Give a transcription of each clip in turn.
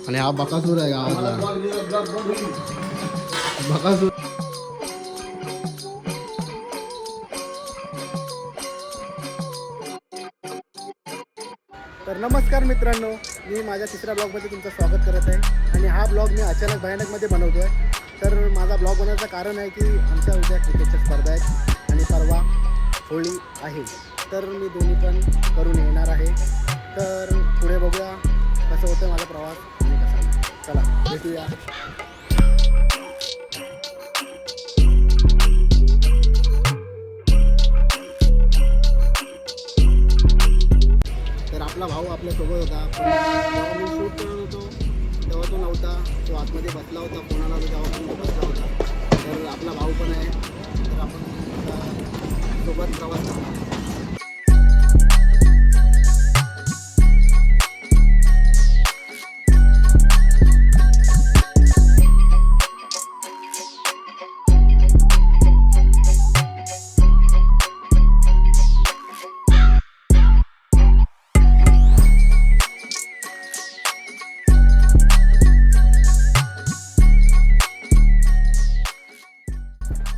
आणि हा बकासूर आहे गावातला. बकासूर. तर नमस्कार मित्रांनो, मी माझ्या तिसऱ्या ब्लॉगमध्ये तुमचं स्वागत करत आहे. आणि हा ब्लॉग मी अचानक भयानकमध्ये बनवतो आहे. तर माझा ब्लॉग बनवण्याचं कारण आहे की आमच्या उद्या क्रिकेटच्या स्पर्धा आहेत आणि परवा होळी आहे. तर मी दोन्ही पण करून येणार आहे. तर पुढे बघूया कसं होतं माझा प्रवास आणि कसा नाही. चला भेटूया. तर आपला भाऊ आपल्यासोबत होता, जेव्हा मी शूट करत होतो तेव्हा तो नव्हता. तो आतमध्ये बसला होता, कोणाला तेव्हा पण तो बसला होता. तर आपला भाऊ पण आहे, तर आपण आता सोबत प्रवास करणार.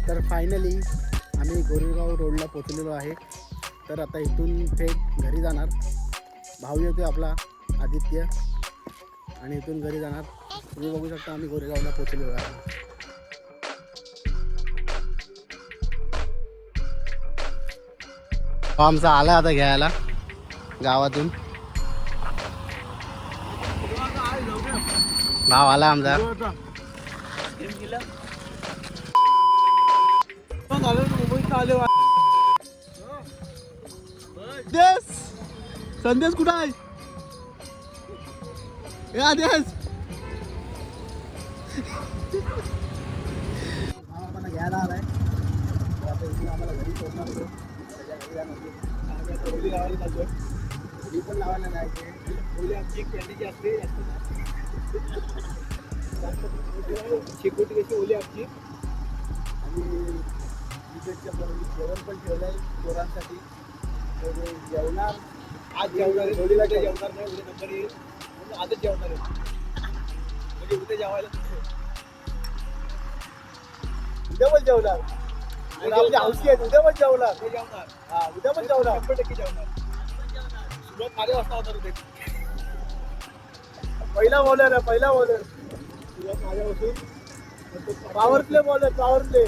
तर फायनली आम्ही गोरेगाव रोडला पोचलेलो आहे. तर आता इथून थेट घरी जाणार. भाऊ येतो आपला आदित्य आणि इथून घरी जाणार. तुम्ही बघू शकता आम्ही गोरेगावला पोचलेलो आहे. आमचा आला आता घ्यायला गावातून. भाव आला आमचा. संदेश कुठं आहे? या देश आम्हाला घ्यायला आलाय. आता इथून आम्हाला घरी पोहोचणार होतो. त्याच्या घरी जाणार होली गावाला चालतोय. होली पण लावायला जायचे. होली आमची कॅन्डीची असते. शेकोटी कशी होली आमची. आणि क्रिकेटच्या जेवण पण ठेवलं आहे पोरांसाठी. जेवणार आज जेवणार आहे. होळीला काही जेवणार नाही. उद्या नंबर येईल म्हणजे आजच जेवणार आहे. म्हणजे उद्या जेवायला उद्या पण जेवणार. आपली हौशी आहेत. उद्या पण जेवणार. ते जेवणार. हा उद्या पण जेवणार. 100% जेवणार. सुरुवात माझ्या वाजता होणार होते. पहिला बॉलर आहे. पहिला बॉलर सुरुवात माझ्यापासून. Power play bowler. Power play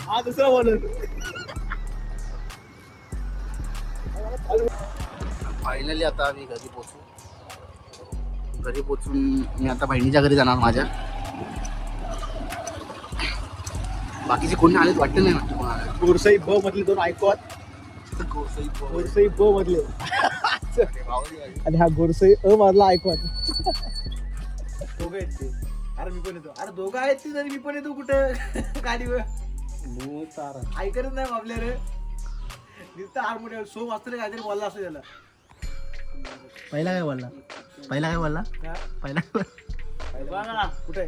हा दुसरा बॉलर. फायनली आता आम्ही घरी पोचू. घरी पोचून मी आता बहिणीच्या घरी जाणार माझ्या. बाकीचे कोणी आलेच वाटतं नाही. वाटतं कोणाला. गोरसाई ब मधले दोन आयकॉन. गोरसाई ब मधले आणि हा गोरसाई अ मधला आयकॉन. दोघं आहेत ते. अरे मी पण येतो. अरे दोघं आहेत ते तरी मी पण येतो. कुठं गाडीवर ऐकतच नाही आपल्या रे. नुसतं हार्मोनियम सो मस्त रे काहीतरी बोलला असं त्याला. पहिला काय बोलला? कुठे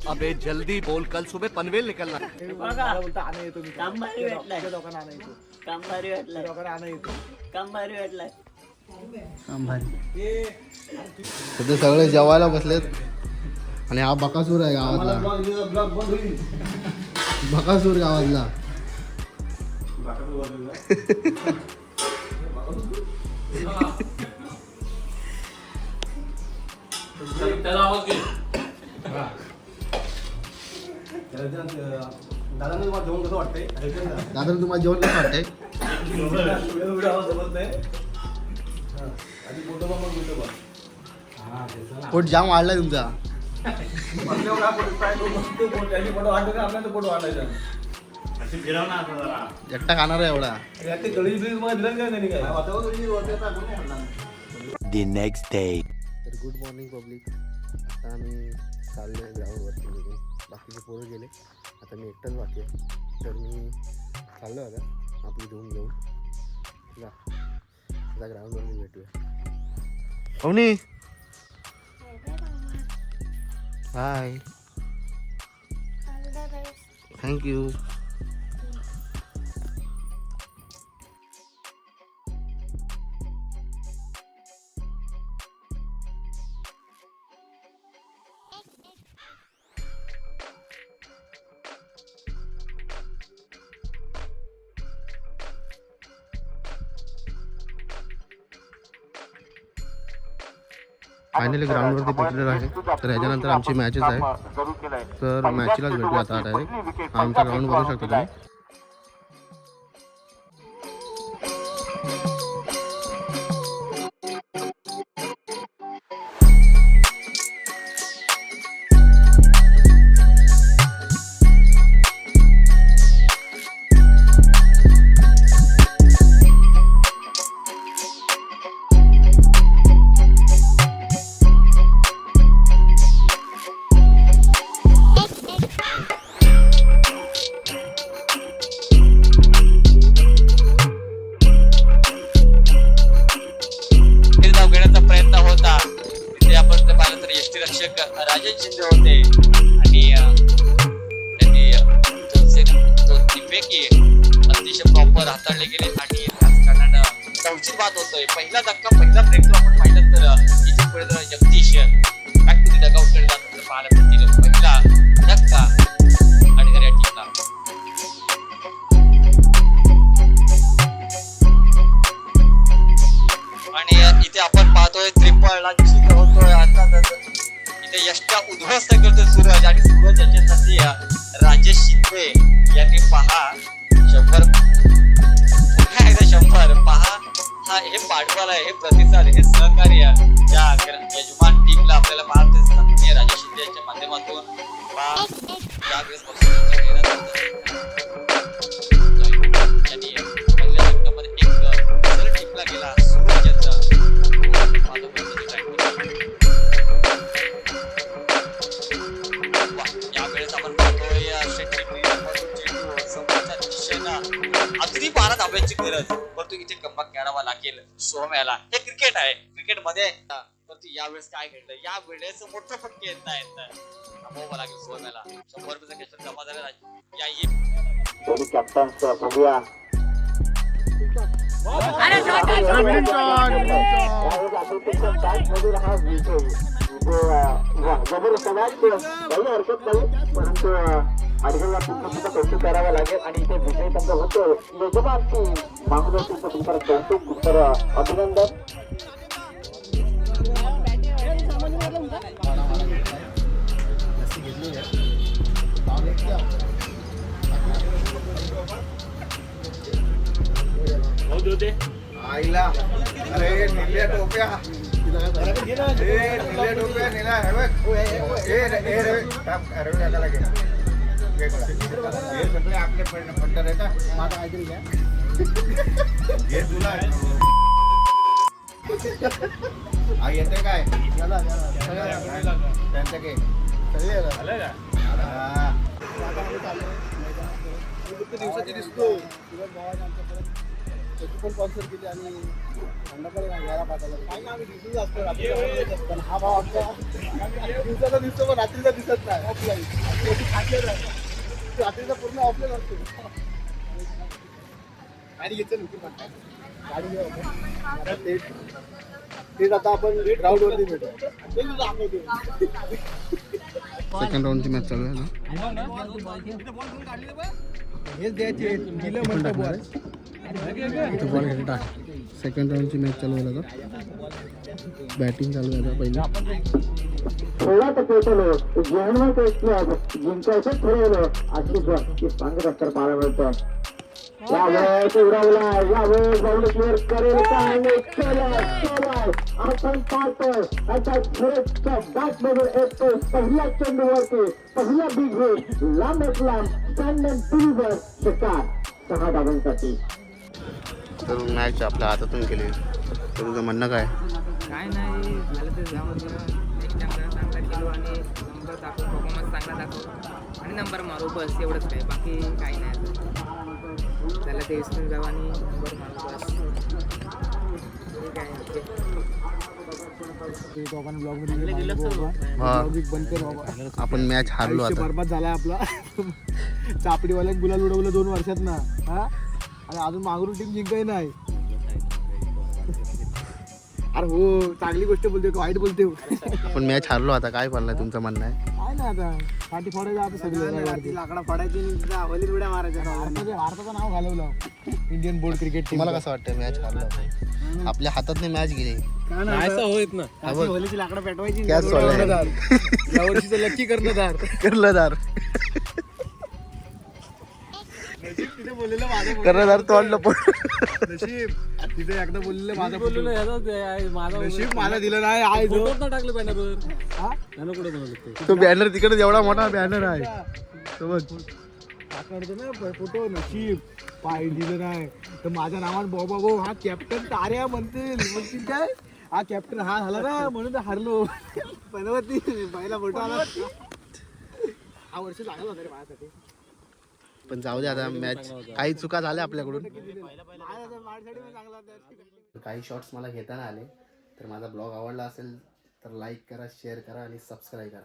अबे जल्दी बोल, कल सुबह पनवेल निकलना. बोलता आणा येतो मी. काम भारी वाटलाय. दोघांना आणा येतो. काम भारी वाटलाय. दोघांना आणा येतो. काम भारी वाटलाय. काम भारी. सध्या सगळे जेवायला बसलेत आणि हा बकासूर आहे गावातला. बकासूर गावातला. दादा तुम्हाला जेवण कसं वाटतंय? पोट जाम वाढलाय तुमचा. एकटा खाणार आहे एवढा. The next day. तर गुड मॉर्निंग पब्लिक. आता आम्ही चाललो आहे ग्राउंडवरती निघून. बाकीचे पोरं गेले. आता मी एकटाच बाकी आहे. तर मी चाललो आता आपली धुवून घेऊन. जा आता ग्राउंडवरती भेटूया. अवनी हाय. थँक्यू. फायनली ग्राउंडवरती पोहोचलेलो आहे. तर ह्याच्यानंतर आमची मॅचेस आहे. तर मॅचलाच भेटूया आता डायरेक्ट. आमचा ग्राउंड बघू शकता तुम्ही. राजन शिंदे होते आणि त्यांनी दोन्हीपैकी अतिशय प्रॉपर हाताळले गेले आणि राजकारणानं उचित बात होतोय. पहिला धक्का पहिला ब्रेक आपण पाहिलं तर इथे पुढे Jagdish back to the dugout कडे जाताना पाहायला मिळतील. पहिला धक्का आणि या टीमला आणि इथे आपण पाहतोय त्रिपळला जिंक होतोय. आता इथे यष्टा उद्ध्वस्त करतोय सूरज आणि सूरज याच्यासाठी राजेश शिंदे यांनी पहा 100 पुन्हा एकदा 100 पहा. हा हे पाठबळ आहे, हे प्रतिसाद, हे सहकार्य या यजमान टीमला आपल्याला पाहतोय राजेश शिंदे यांच्या माध्यमातून पहा यावेळेस यांनी पहिल्या षटकामध्ये एक सरळ टीमला गेला सूरज यांचा यावेळेस आपण पाहतोय समोरच्या दिशेनं अगदी 12 धाब्यांची गरज, परंतु इथे कमबॅक करावा लागेल सोहम्याला. हे क्रिकेट आहे, क्रिकेट मध्ये परंतु यावेळेस काय घडलं, यावेळेस मोठं फटके येत आहेत. थांबवावं लागेल सोहम्याला. 100 रुपयाचा क्वेश्चन जमा झालेला या कॅप्टन्स बघूया. परंतु अडगळला पुस्तकाचा कौतुक करावं लागेल आणि इथे विजय त्यांचा होतो. यजमान टीम मागून तुमचं कौतुक, तर अभिनंदन. आईला अरे निळ्या टोप्या आपले पट्टर आहे का माझा काहीतरी घ्या हे तुला येते काय त्यांचं काय दिवसाची दिसतो पण स्पॉन्सर केली आणि घ्यायला पाठवलं. काय ना आम्ही दिसून असतो रात्री, हा भाव आमचा दिवसाचा दिसतो पण रात्रीचा दिसत नाही. ऑफलाईन रात्रीचा पूर्ण ऑफलाईन असतो. गाडी घेतलं नक्की म्हणतात गाडी तेच आता आपण ग्राउंड वरती भेटू. सेकंड राऊंडची मॅच चालू आहे ना. हेच द्यायचे दिलं म्हणतो बॉल. बॉल खेळता. सेकंड राऊंडची मॅच चालू आहे. बॅटिंग चालू आहे पहिली. खेळात पेटलो जेवणाचं क्लब जिंकायचं ठरवलं अशी सांगत असतात पाहायला मिळतं. यावेळेस उडवला, यावेळेस बाउंड क्लिअर करेल का आपण पाहतोय आता थोडंसं बॅट मधून येतो पहिल्या चेंडूवरती पहिला बिग हिट लांब स्टँड अँड टीव्हीवर शिकार 6 धावांसाठी. तर मॅच आपल्या हातातून गेली. तर तुझं म्हणणं काय? काय नाही झालं तर जाऊन नेक्स्ट टाइम चांगला खेळू आणि नंबर दाखवू, परफॉर्मन्स चांगला दाखवू आणि नंबर मारू, बस एवढंच काय, बाकी काही नाही. त्याला ते विसरून जाऊ आणि नंबर मारू, बस. ठीक आहे. आपण मॅच हारलो आता. बरबाद झाला आपला. चापडीवाल्यात गुलाल उडवलं 2 वर्षात ना. हा आणि अजून मागून टीम जिंकाय नाही. अरे हो चांगली गोष्ट बोलते वाईट बोलते. आपण मॅच हारलो आता. काय बोललाय तुमचं म्हणणं आहे? काय नाही आता पाठी फोडायचं आता सगळं लाकडा फोडायची हवलीत उड्या मारायच्या भारताचं नाव घालवलं इंडियन बोर्ड क्रिकेट टीम. मला कसं वाटतं मॅच हरलं आपल्या हातातने मॅच गेली होत ना होलीची लाकडं पेटवायची क्या सोडलं? या वर्षीचं लक्की कर्णधार तिथे बोललेलं माझं कर्णधार तोंड लपवून नशीब तिथे एकदा बोललेलं माझं नशीब मला दिलं नाही आहे टाकलं बॅनरवर. तो बॅनर तिकडे एवढा मोठा बॅनर आहे समज टाकतो ना फोटो नशीब पाय दिलं नाही तर माझ्या नावात बाबा भाऊ हा कॅप्टन ताऱ्या म्हणतील काय हा कॅप्टन हा झाला ना म्हणून तर हारलो पनवती पहिला फोटो आला हा वर्ष चांगला होता रे माझ्यासाठी. पण जाऊ दे आता मॅच काही चुका झाल्या आपल्याकडून काही शॉट्स मला घेता नाही आले तर माझा ब्लॉग आवडला असेल तर लाईक करा शेअर करा आणि सबस्क्राईब करा.